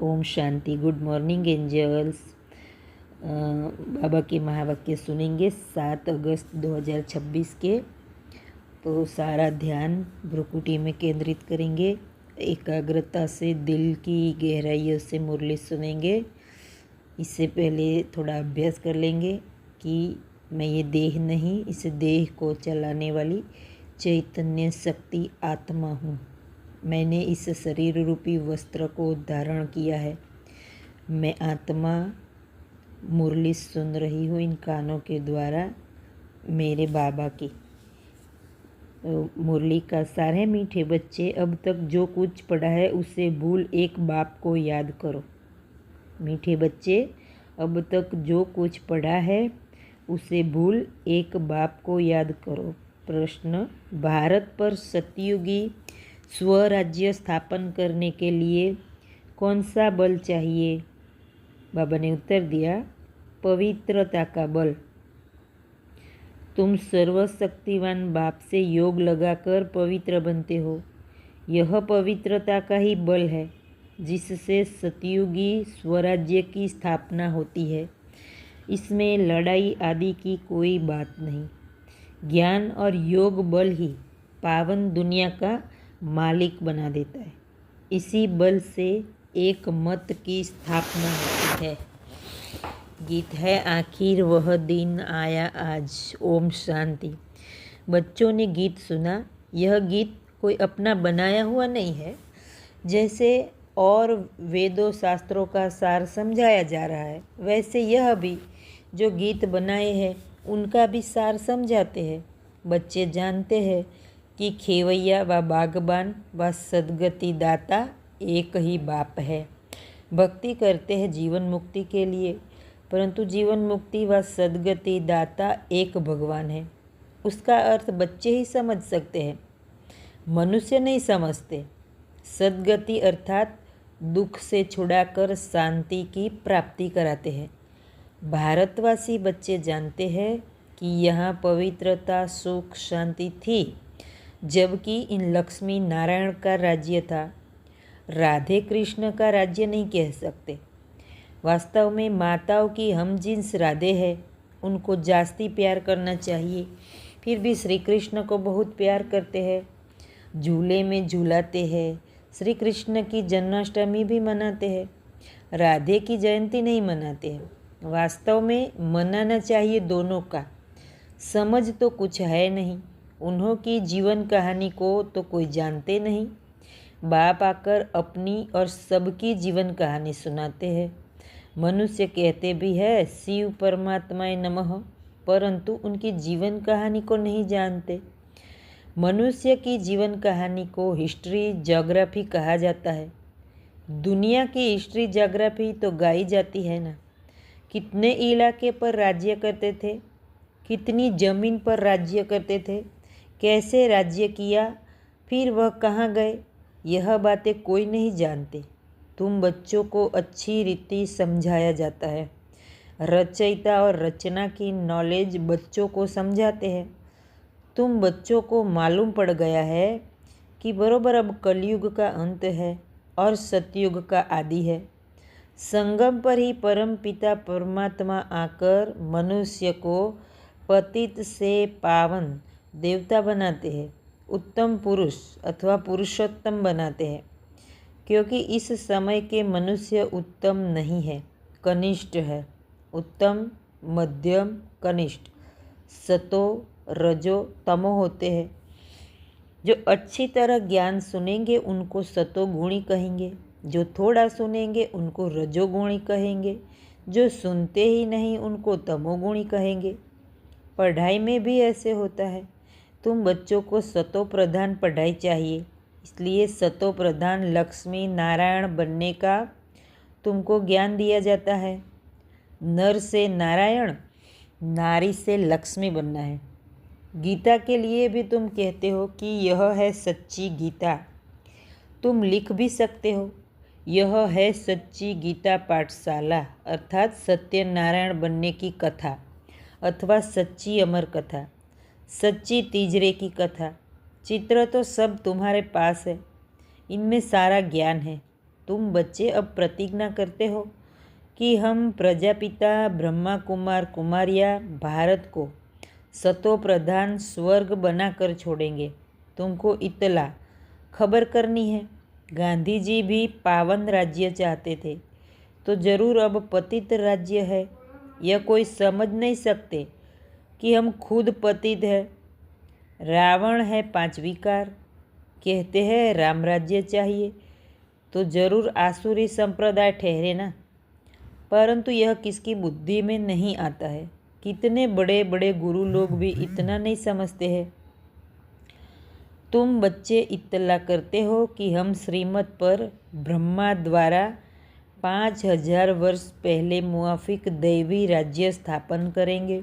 ओम शांति। Good morning angels. बाबा के महावाक्य सुनेंगे 7 अगस्त 2026 के। तो सारा ध्यान भ्रुकुटी में केंद्रित करेंगे। एकाग्रता से दिल की गहराइयों से मुरली सुनेंगे। इससे पहले थोड़ा अभ्यास कर लेंगे कि मैं ये देह नहीं, इस देह को चलाने वाली चैतन्य शक्ति आत्मा हूँ। मैंने इस शरीर रूपी वस्त्र को धारण किया है। मैं आत्मा मुरली सुन रही हूँ इन कानों के द्वारा मेरे बाबा की। मुरली का सार है, मीठे बच्चे अब तक जो कुछ पढ़ा है उसे भूल एक बाप को याद करो। मीठे बच्चे अब तक जो कुछ पढ़ा है उसे भूल एक बाप को याद करो। प्रश्न, भारत पर सतयुगी स्वराज्य स्थापन करने के लिए कौन सा बल चाहिए? बाबा ने उत्तर दिया, पवित्रता का बल। तुम सर्वशक्तिवान बाप से योग लगाकर पवित्र बनते हो। यह पवित्रता का ही बल है जिससे सतयुगी स्वराज्य की स्थापना होती है। इसमें लड़ाई आदि की कोई बात नहीं। ज्ञान और योग बल ही पावन दुनिया का मालिक बना देता है। इसी बल से एक मत की स्थापना होती है। गीत है, आखिर वह दिन आया आज। ओम शांति। बच्चों ने गीत सुना। यह गीत कोई अपना बनाया हुआ नहीं है। जैसे और वेदों शास्त्रों का सार समझाया जा रहा है, वैसे यह भी जो गीत बनाए हैं उनका भी सार समझाते हैं। बच्चे जानते हैं कि खेवैया व बागबान व सद्गति दाता एक ही बाप है। भक्ति करते हैं जीवन मुक्ति के लिए, परंतु जीवन मुक्ति व सद्गति दाता एक भगवान है। उसका अर्थ बच्चे ही समझ सकते हैं, मनुष्य नहीं समझते। सद्गति अर्थात दुख से छुड़ाकर शांति की प्राप्ति कराते हैं। भारतवासी बच्चे जानते हैं कि यहाँ पवित्रता, सुख, शांति थी, जबकि इन लक्ष्मी नारायण का राज्य था। राधे कृष्ण का राज्य नहीं कह सकते। वास्तव में माताओं की हम जिन्स राधे है, उनको जास्ती प्यार करना चाहिए। फिर भी श्री कृष्ण को बहुत प्यार करते हैं, झूले में झूलाते हैं। श्री कृष्ण की जन्माष्टमी भी मनाते हैं, राधे की जयंती नहीं मनाते हैं। वास्तव में मनाना चाहिए दोनों का। समझ तो कुछ है नहीं, उन्हों की जीवन कहानी को तो कोई जानते नहीं। बाप आकर अपनी और सबकी जीवन कहानी सुनाते हैं। मनुष्य कहते भी है शिव परमात्माए नमः, परंतु उनकी जीवन कहानी को नहीं जानते। मनुष्य की जीवन कहानी को हिस्ट्री ज्योग्राफी कहा जाता है। दुनिया की हिस्ट्री ज्योग्राफी तो गाई जाती है ना। कितने इलाके पर राज्य करते थे, कितनी जमीन पर राज्य करते थे, कैसे राज्य किया, फिर वह कहाँ गए, यह बातें कोई नहीं जानते। तुम बच्चों को अच्छी रीति समझाया जाता है। रचयिता और रचना की नॉलेज बच्चों को समझाते हैं। तुम बच्चों को मालूम पड़ गया है कि बरोबर अब कलयुग का अंत है और सतयुग का आदि है। संगम पर ही परम पिता परमात्मा आकर मनुष्य को पतित से पावन देवता बनाते हैं, उत्तम पुरुष अथवा पुरुषोत्तम बनाते हैं। क्योंकि इस समय के मनुष्य उत्तम नहीं है, कनिष्ठ है। उत्तम, मध्यम, कनिष्ठ, सतो, रजो, तमो होते हैं। जो अच्छी तरह ज्ञान सुनेंगे उनको सतोगुणी कहेंगे, जो थोड़ा सुनेंगे उनको रजोगुणी कहेंगे, जो सुनते ही नहीं उनको तमोगुणी कहेंगे। पढ़ाई में भी ऐसे होता है। तुम बच्चों को सतो प्रधान पढ़ाई चाहिए, इसलिए सतो प्रधान लक्ष्मी नारायण बनने का तुमको ज्ञान दिया जाता है। नर से नारायण, नारी से लक्ष्मी बनना है। गीता के लिए भी तुम कहते हो कि यह है सच्ची गीता। तुम लिख भी सकते हो, यह है सच्ची गीता पाठशाला, अर्थात सत्यनारायण बनने की कथा अथवा सच्ची अमर कथा, सच्ची तीजरे की कथा। चित्र तो सब तुम्हारे पास है, इनमें सारा ज्ञान है। तुम बच्चे अब प्रतिज्ञा करते हो कि हम प्रजापिता ब्रह्मा कुमार कुमारिया भारत को सतो प्रधान स्वर्ग बनाकर छोड़ेंगे। तुमको इतला खबर करनी है, गांधी जी भी पावन राज्य चाहते थे, तो जरूर अब पतित राज्य है। यह कोई समझ नहीं सकते कि हम खुद पतित है। रावण है 5 विकार, कहते हैं राम राज्य चाहिए, तो जरूर आसुरी संप्रदाय ठहरे ना। परंतु यह किसकी बुद्धि में नहीं आता है। कितने बड़े बड़े गुरु लोग भी इतना नहीं समझते हैं। तुम बच्चे इत्तला करते हो कि हम श्रीमत पर ब्रह्मा द्वारा 5000 वर्ष पहले मुआफिक दैवी राज्य स्थापन करेंगे।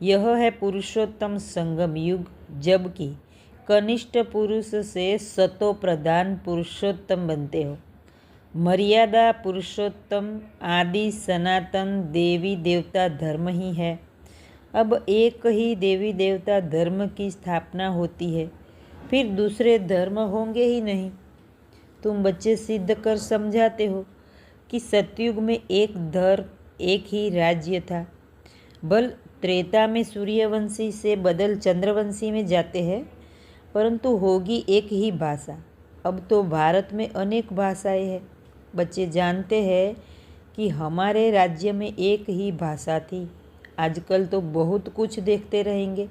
यह है पुरुषोत्तम संगम युग, जबकि कनिष्ठ पुरुष से सतो प्रधान पुरुषोत्तम बनते हो। मर्यादा पुरुषोत्तम आदि सनातन देवी देवता धर्म ही है। अब एक ही देवी देवता धर्म की स्थापना होती है, फिर दूसरे धर्म होंगे ही नहीं। तुम बच्चे सिद्ध कर समझाते हो कि सतयुग में एक धर्म एक ही राज्य था। बल त्रेता में सूर्यवंशी से बदल चंद्रवंशी में जाते हैं, परंतु होगी एक ही भाषा। अब तो भारत में अनेक भाषाएं हैं। बच्चे जानते हैं कि हमारे राज्य में एक ही भाषा थी। आजकल तो बहुत कुछ देखते रहेंगे,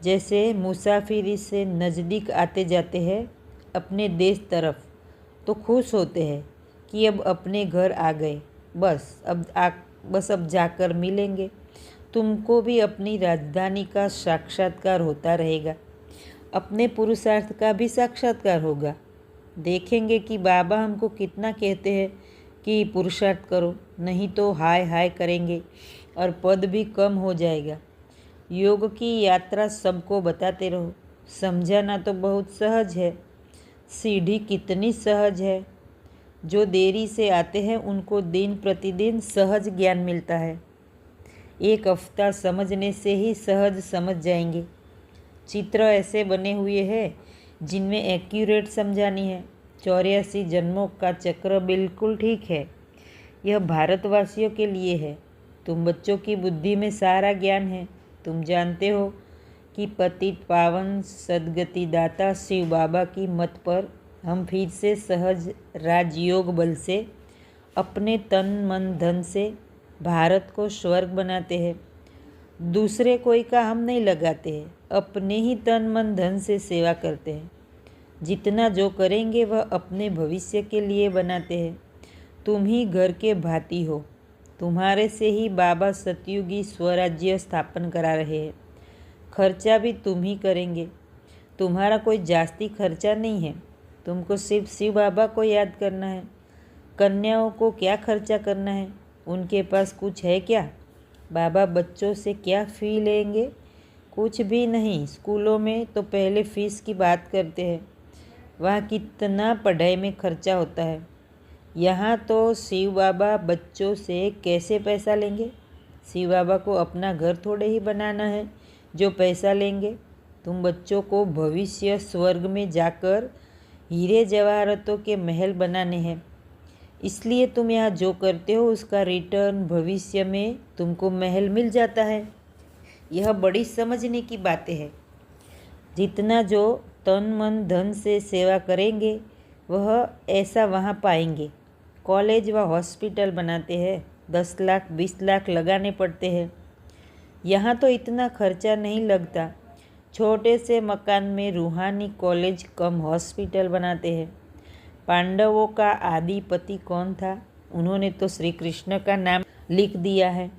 जैसे मुसाफिरी से नज़दीक आते जाते हैं अपने देश तरफ, तो खुश होते हैं कि अब अपने घर आ गए, बस अब जाकर मिलेंगे। तुमको भी अपनी राजधानी का साक्षात्कार होता रहेगा, अपने पुरुषार्थ का भी साक्षात्कार होगा। देखेंगे कि बाबा हमको कितना कहते हैं कि पुरुषार्थ करो, नहीं तो हाय हाय करेंगे और पद भी कम हो जाएगा। योग की यात्रा सबको बताते रहो। समझाना तो बहुत सहज है, सीढ़ी कितनी सहज है। जो देरी से आते हैं उनको दिन प्रतिदिन सहज ज्ञान मिलता है। एक हफ्ता समझने से ही सहज समझ जाएंगे। चित्र ऐसे बने हुए हैं जिनमें एक्यूरेट समझानी है। 84 जन्मों का चक्र बिल्कुल ठीक है। यह भारतवासियों के लिए है। तुम बच्चों की बुद्धि में सारा ज्ञान है। तुम जानते हो कि पतित पावन सद्गति दाता शिव बाबा की मत पर हम फिर से सहज राजयोग बल से अपने तन मन धन से भारत को स्वर्ग बनाते हैं। दूसरे कोई का हम नहीं लगाते हैं, अपने ही तन मन धन से सेवा करते हैं। जितना जो करेंगे वह अपने भविष्य के लिए बनाते हैं। तुम ही घर के भाती हो। तुम्हारे से ही बाबा सतयुगी स्वराज्य स्थापन करा रहे हैं। खर्चा भी तुम ही करेंगे। तुम्हारा कोई जास्ती खर्चा नहीं है। तुमको सिर्फ शिव बाबा को याद करना है। कन्याओं को क्या खर्चा करना है? उनके पास कुछ है क्या? बाबा बच्चों से क्या फ़ी लेंगे? कुछ भी नहीं। स्कूलों में तो पहले फ़ीस की बात करते हैं। वहाँ कितना पढ़ाई में खर्चा होता है। यहाँ तो शिव बाबा बच्चों से कैसे पैसा लेंगे? शिव बाबा को अपना घर थोड़े ही बनाना है जो पैसा लेंगे। तुम बच्चों को भविष्य स्वर्ग में जाकर हीरे जवाहरातों के महल बनाने हैं। इसलिए तुम यहाँ जो करते हो उसका रिटर्न भविष्य में तुमको महल मिल जाता है। यह बड़ी समझने की बातें हैं। जितना जो तन मन धन से सेवा करेंगे वह ऐसा वहाँ पाएंगे। कॉलेज व हॉस्पिटल बनाते हैं, 10 लाख 20 लाख लगाने पड़ते हैं। यहाँ तो इतना खर्चा नहीं लगता। छोटे से मकान में रूहानी कॉलेज कम हॉस्पिटल बनाते हैं। पांडवों का आदिपति कौन था? उन्होंने तो श्री कृष्ण का नाम लिख दिया है।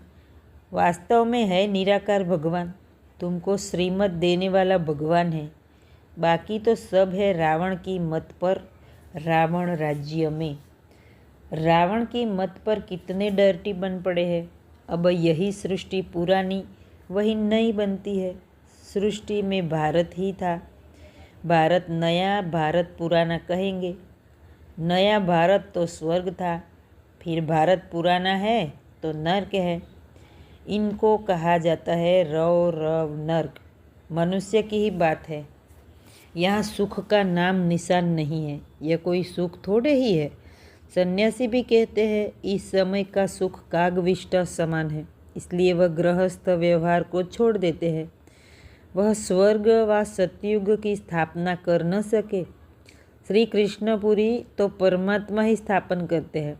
वास्तव में है निराकार भगवान। तुमको श्रीमत देने वाला भगवान है। बाकी तो सब है रावण की मत पर, रावण राज्य में। रावण की मत पर कितने डर्टी बन पड़े हैं। अब यही सृष्टि पुरानी वही नई बनती है। सृष्टि में भारत ही था। भारत नया, भारत पुराना कहेंगे। नया भारत तो स्वर्ग था, फिर भारत पुराना है तो नर्क है। इनको कहा जाता है रव रव नर्क। मनुष्य की ही बात है। यहाँ सुख का नाम निशान नहीं है। यह कोई सुख थोड़े ही है। सन्यासी भी कहते हैं इस समय का सुख कागविष्ट समान है, इसलिए वह गृहस्थ व्यवहार को छोड़ देते हैं। वह स्वर्ग व सतयुग की स्थापना कर न सके। श्री कृष्णपुरी तो परमात्मा ही स्थापन करते हैं।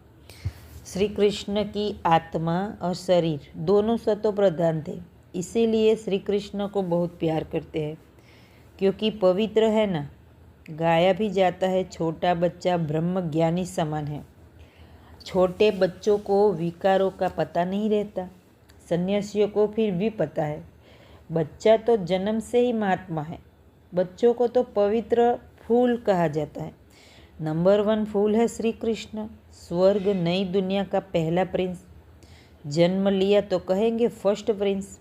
श्री कृष्ण की आत्मा और शरीर दोनों सतो प्रधान थे, इसीलिए श्री कृष्ण को बहुत प्यार करते हैं, क्योंकि पवित्र है ना। गाया भी जाता है छोटा बच्चा ब्रह्म ज्ञानी समान है। छोटे बच्चों को विकारों का पता नहीं रहता, सन्यासियों को फिर भी पता है। बच्चा तो जन्म से ही महात्मा है। बच्चों को तो पवित्र फूल कहा जाता है। नंबर 1 फूल है श्री कृष्ण, स्वर्ग नई दुनिया का पहला प्रिंस। जन्म लिया तो कहेंगे फर्स्ट प्रिंस।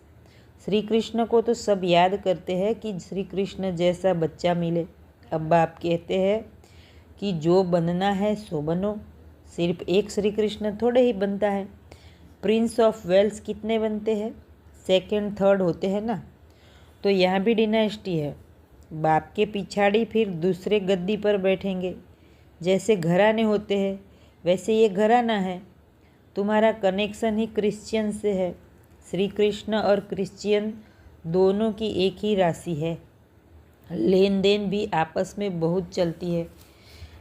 श्री कृष्ण को तो सब याद करते हैं कि श्री कृष्ण जैसा बच्चा मिले। अब बाप कहते हैं कि जो बनना है सो बनो। सिर्फ एक श्री कृष्ण थोड़े ही बनता है। प्रिंस ऑफ वेल्स कितने बनते हैं? 2nd 3rd होते हैं ना। तो यहाँ भी डिनाइस्टी है। बाप के पिछाड़ी फिर दूसरे गद्दी पर बैठेंगे। जैसे घराने होते हैं वैसे ये घराना है। तुम्हारा कनेक्शन ही क्रिश्चियन से है। श्री कृष्ण और क्रिश्चियन दोनों की एक ही राशि है। लेन देन भी आपस में बहुत चलती है।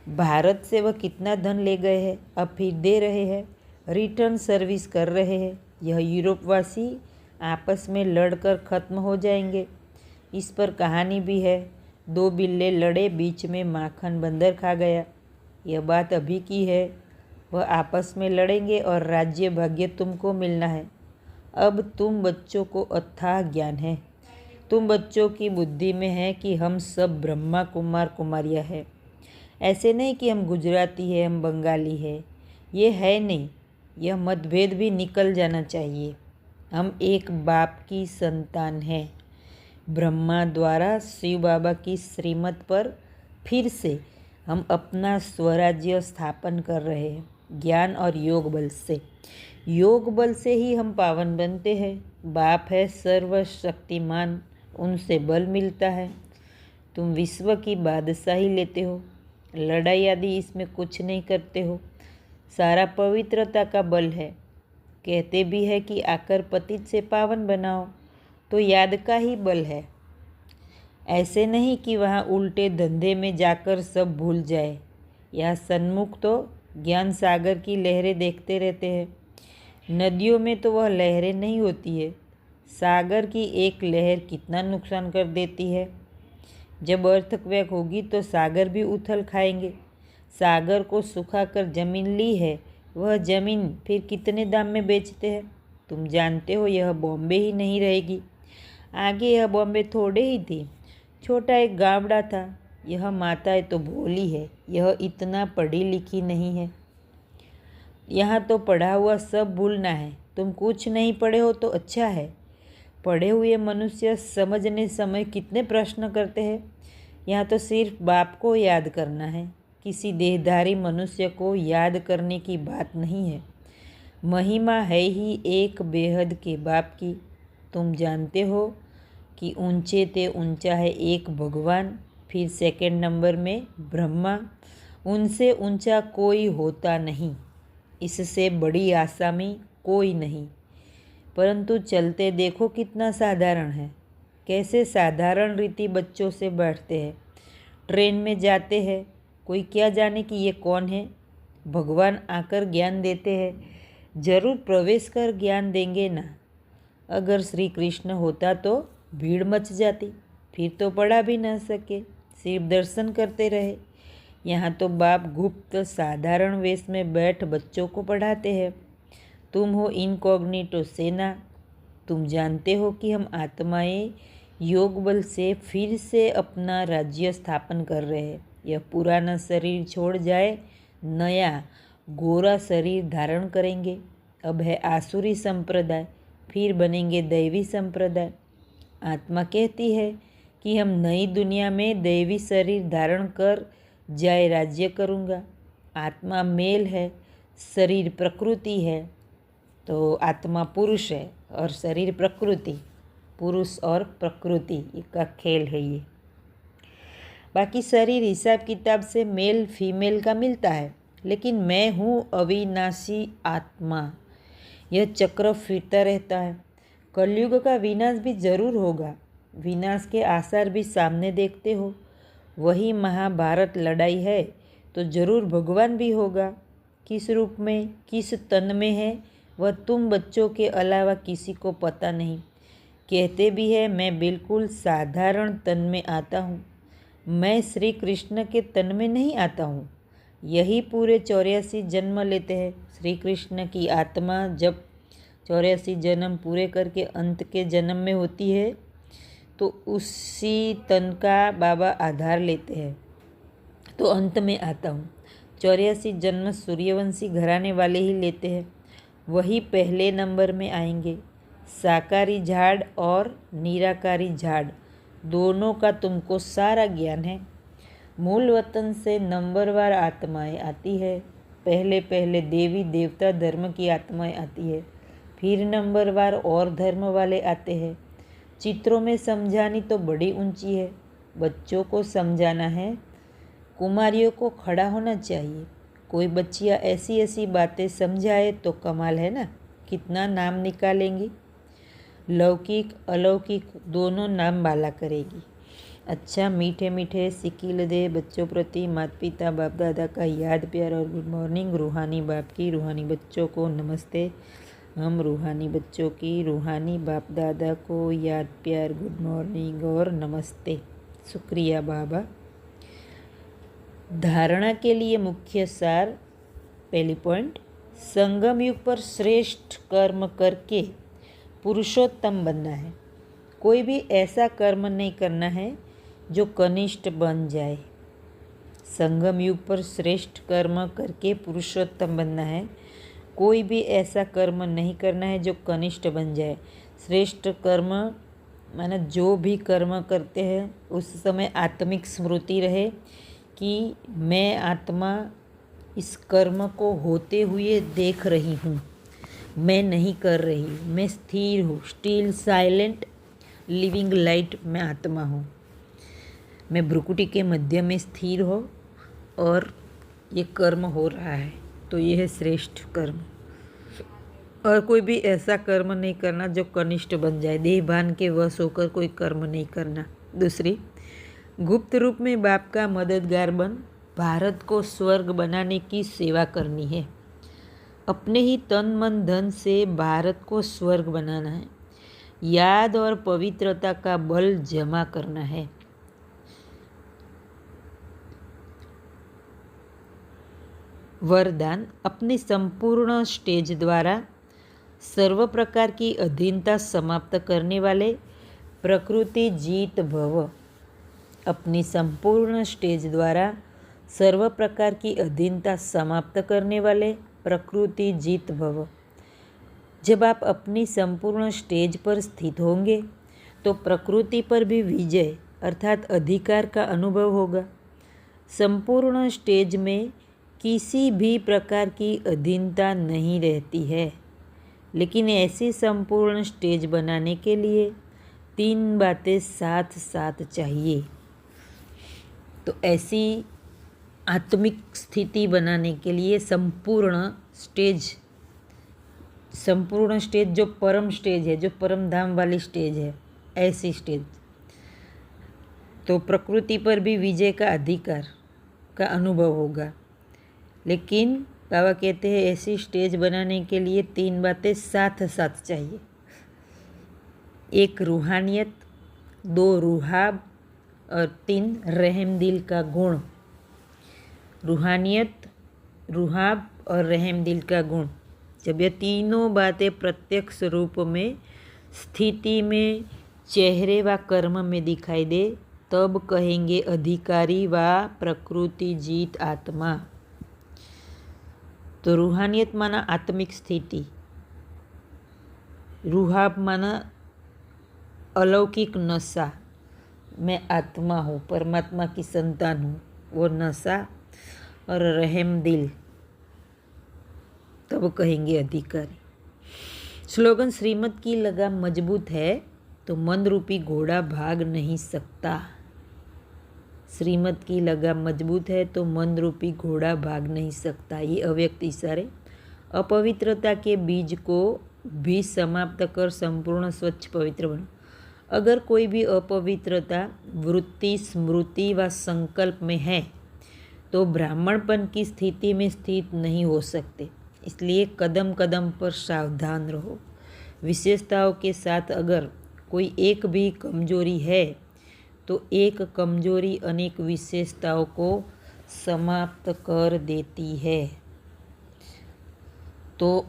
भारत से वह कितना धन ले गए हैं, अब फिर दे रहे हैं, रिटर्न सर्विस कर रहे हैं। यह यूरोपवासी आपस में लड़कर ख़त्म हो जाएंगे। इस पर कहानी भी है। 2 बिल्ले लड़े, बीच में माखन बंदर खा गया। यह बात अभी की है। वह आपस में लड़ेंगे और राज्य भाग्य तुमको मिलना है। अब तुम बच्चों को अथाह ज्ञान है। तुम बच्चों की बुद्धि में है कि हम सब ब्रह्मा कुमार कुमारियाँ हैं। ऐसे नहीं कि हम गुजराती है, हम बंगाली है, ये है नहीं। यह मतभेद भी निकल जाना चाहिए। हम एक बाप की संतान हैं। ब्रह्मा द्वारा शिव बाबा की श्रीमत पर फिर से हम अपना स्वराज्य स्थापन कर रहे हैं, ज्ञान और योग बल से। योग बल से ही हम पावन बनते हैं। बाप है सर्वशक्तिमान, उनसे बल मिलता है। तुम विश्व की बादशाही लेते हो, लड़ाई आदि इसमें कुछ नहीं करते हो। सारा पवित्रता का बल है। कहते भी है कि आकर पतित से पावन बनाओ, तो याद का ही बल है। ऐसे नहीं कि वहाँ उल्टे धंधे में जाकर सब भूल जाए। यहाँ सन्मुख तो ज्ञान सागर की लहरें देखते रहते हैं। नदियों में तो वह लहरें नहीं होती है। सागर की एक लहर कितना नुकसान कर देती है। जब अर्थक्वेक होगी तो सागर भी उथल खाएंगे। सागर को सुखाकर जमीन ली है, वह जमीन फिर कितने दाम में बेचते हैं? तुम जानते हो यह बॉम्बे ही नहीं रहेगी। आगे यह बॉम्बे थोड़े ही थी, छोटा एक गावड़ा था। यह माता तो भोली है, यह इतना पढ़ी लिखी नहीं है। यहाँ तो पढ़ा हुआ सब भूलना है। तुम कुछ नहीं पढ़े हो तो अच्छा है। पढ़े हुए मनुष्य समझने समय कितने प्रश्न करते हैं। यहाँ तो सिर्फ बाप को याद करना है। किसी देहधारी मनुष्य को याद करने की बात नहीं है। महिमा है ही एक बेहद के बाप की। तुम जानते हो कि ऊंचे ते ऊंचा है एक भगवान, फिर 2nd नंबर में ब्रह्मा। उनसे ऊंचा कोई होता नहीं, इससे बड़ी आसामी कोई नहीं। परंतु चलते देखो कितना साधारण है। कैसे साधारण रीति बच्चों से बैठते हैं। ट्रेन में जाते हैं, कोई क्या जाने कि ये कौन है। भगवान आकर ज्ञान देते हैं। जरूर प्रवेश कर ज्ञान देंगे ना। अगर श्री कृष्ण होता तो भीड़ मच जाती, फिर तो पढ़ा भी ना सके, सिर्फ दर्शन करते रहे। यहाँ तो बाप गुप्त साधारण वेश में बैठ बच्चों को पढ़ाते हैं। तुम हो इनकॉग्निटो सेना। तुम जानते हो कि हम आत्माएं योग बल से फिर से अपना राज्य स्थापन कर रहे हैं। यह पुराना शरीर छोड़ जाए, नया गोरा शरीर धारण करेंगे। अब है आसुरी संप्रदाय, फिर बनेंगे दैवी संप्रदाय। आत्मा कहती है कि हम नई दुनिया में दैवी शरीर धारण कर जाए राज्य करूँगा। आत्मा मेल है, शरीर प्रकृति है। तो आत्मा पुरुष है और शरीर प्रकृति। पुरुष और प्रकृति का खेल है ये। बाकी शरीर हिसाब किताब से मेल फीमेल का मिलता है। लेकिन मैं हूँ अविनाशी आत्मा। यह चक्र फिरता रहता है। कलयुग का विनाश भी जरूर होगा। विनाश के आसार भी सामने देखते हो। वही महाभारत लड़ाई है तो जरूर भगवान भी होगा। किस रूप में, किस तन में है, वह तुम बच्चों के अलावा किसी को पता नहीं। कहते भी है मैं बिल्कुल साधारण तन में आता हूँ। मैं श्री कृष्ण के तन में नहीं आता हूँ। यही पूरे 84 जन्म लेते हैं। श्री कृष्ण की आत्मा जब 84 जन्म पूरे करके अंत के जन्म में होती है तो उसी तन का बाबा आधार लेते हैं। तो अंत में आता हूँ। 84 जन्म सूर्यवंशी घराने वाले ही लेते हैं। वही पहले नंबर में आएंगे। साकारी झाड़ और निराकारी झाड़ दोनों का तुमको सारा ज्ञान है। मूल वतन से नंबरवार आत्माएं आती है। पहले पहले देवी देवता धर्म की आत्माएं आती है, फिर नंबरवार और धर्म वाले आते हैं। चित्रों में समझानी तो बड़ी ऊंची है। बच्चों को समझाना है। कुमारियों को खड़ा होना चाहिए। कोई बच्चियाँ ऐसी ऐसी बातें समझाए तो कमाल है ना। कितना नाम निकालेंगी। लौकिक अलौकिक दोनों नाम बाला करेगी। अच्छा मीठे मीठे सिकील दे बच्चों प्रति माता पिता बाप दादा का याद प्यार और गुड मॉर्निंग। रूहानी बाप की रूहानी बच्चों को नमस्ते। हम रूहानी बच्चों की रूहानी बाप दादा को याद प्यार गुड मॉर्निंग और नमस्ते। शुक्रिया बाबा। धारणा के लिए मुख्य सार। पहली पॉइंट, संगम युग पर श्रेष्ठ कर्म करके पुरुषोत्तम बनना है। कोई भी ऐसा कर्म नहीं करना है जो कनिष्ठ बन जाए। संगम युग पर श्रेष्ठ कर्म करके पुरुषोत्तम बनना है। कोई भी ऐसा कर्म नहीं करना है जो कनिष्ठ बन जाए। श्रेष्ठ कर्म माने जो भी कर्म करते हैं उस समय आत्मिक स्मृति रहे कि मैं आत्मा इस कर्म को होते हुए देख रही हूँ, मैं नहीं कर रही, मैं स्थिर हूँ। स्टिल साइलेंट लिविंग लाइट में आत्मा हूँ। मैं भ्रुकुटी के मध्य में स्थिर हो और ये कर्म हो रहा है, तो ये है श्रेष्ठ कर्म। और कोई भी ऐसा कर्म नहीं करना जो कनिष्ठ बन जाए। देह भान के वश होकर कोई कर्म नहीं करना। दूसरी, गुप्त रूप में बाप का मददगार बन भारत को स्वर्ग बनाने की सेवा करनी है। अपने ही तन मन धन से भारत को स्वर्ग बनाना है। याद और पवित्रता का बल जमा करना है। वरदान, अपनी संपूर्ण स्टेज द्वारा सर्व प्रकार की अधीनता समाप्त करने वाले प्रकृति जीत भव। अपनी संपूर्ण स्टेज द्वारा सर्व प्रकार की अधीनता समाप्त करने वाले प्रकृति जीत भव। जब आप अपनी संपूर्ण स्टेज पर स्थित होंगे तो प्रकृति पर भी विजय अर्थात अधिकार का अनुभव होगा। संपूर्ण स्टेज में किसी भी प्रकार की अधीनता नहीं रहती है, लेकिन ऐसी संपूर्ण स्टेज बनाने के लिए 3 बातें साथ साथ चाहिए। तो ऐसी आत्मिक स्थिति बनाने के लिए संपूर्ण स्टेज जो परम स्टेज है, जो परम धाम वाली स्टेज है, ऐसी स्टेज। तो प्रकृति पर भी विजय का अधिकार का अनुभव होगा। लेकिन बाबा कहते हैं ऐसी स्टेज बनाने के लिए 3 बातें साथ साथ चाहिए। 1 रूहानियत, 2 रूहाब और 3 रहम दिल का गुण। रूहानियत, रूहाब और रहम दिल का गुण जब ये तीनों बातें प्रत्यक्ष रूप में स्थिति में चेहरे व कर्म में दिखाई दे तब कहेंगे अधिकारी व प्रकृति जीत आत्मा। तो रूहानियत माना आत्मिक स्थिति, रूहाब माना अलौकिक नशा, मैं आत्मा हूँ, परमात्मा की संतान हूँ, वो नशा। और रहम दिल तब कहेंगे अधिकारी। स्लोगन, श्रीमत की लगाम मजबूत है तो मन रूपी घोड़ा भाग नहीं सकता। श्रीमत की लगाम मजबूत है तो मन रूपी घोड़ा भाग नहीं सकता। ये अव्यक्त इशारे अपवित्रता के बीज को भी समाप्त कर संपूर्ण स्वच्छ पवित्र बनो। अगर कोई भी अपवित्रता वृत्ति, स्मृति व संकल्प में है तो ब्राह्मणपन की स्थिति में स्थित नहीं हो सकते। इसलिए कदम कदम पर सावधान रहो। विशेषताओं के साथ अगर कोई एक भी कमजोरी है तो एक कमजोरी अनेक विशेषताओं को समाप्त कर देती है। तो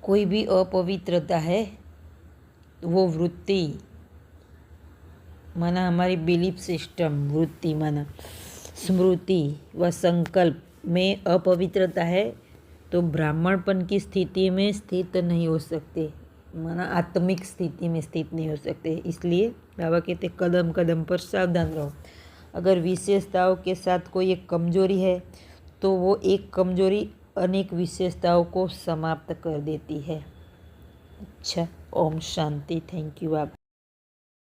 कोई भी अपवित्रता है वो वृत्ति माना हमारी बिलीफ सिस्टम, वृत्ति माना स्मृति व संकल्प में अपवित्रता है तो ब्राह्मणपन की स्थिति में स्थित नहीं हो सकते, माना आत्मिक स्थिति में स्थित नहीं हो सकते। इसलिए बाबा कहते कदम कदम पर सावधान रहो। अगर विशेषताओं के साथ कोई एक कमजोरी है तो वो एक कमजोरी अनेक विशेषताओं को समाप्त कर देती है। अच्छा, ओम शांति। थैंक यू आप।